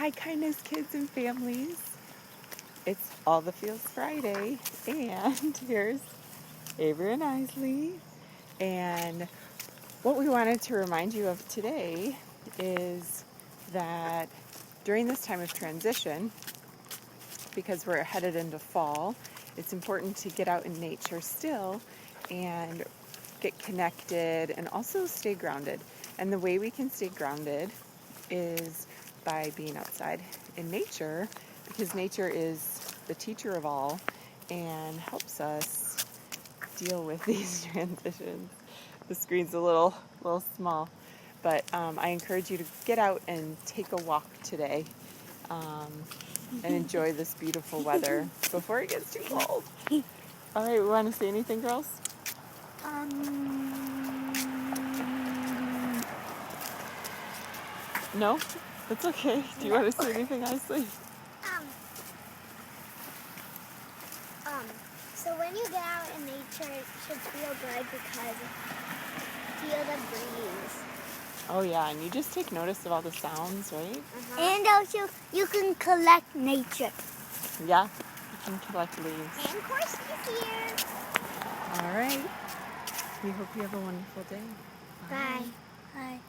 Hi, kindness, kids and families. It's All the Feels Friday, and here's Avery and Isley. And what we wanted to remind you of today is that during this time of transition, because we're headed into fall, it's important to get out in nature still and get connected and also stay grounded. And the way we can stay grounded is by being outside in nature, because nature is the teacher of all and helps us deal with these transitions. The screen's a little small, but I encourage you to get out and take a walk today and enjoy this beautiful weather before it gets too cold. All right, we want to say anything, girls? No? That's okay. Do you want to say anything, Isley? So when you get out in nature, it should feel good because feel the breeze. Oh yeah, and you just take notice of all the sounds, right? And also, you can collect nature. Yeah, you can collect leaves. And Corsi's here. All right. We hope you have a wonderful day. Bye. Bye.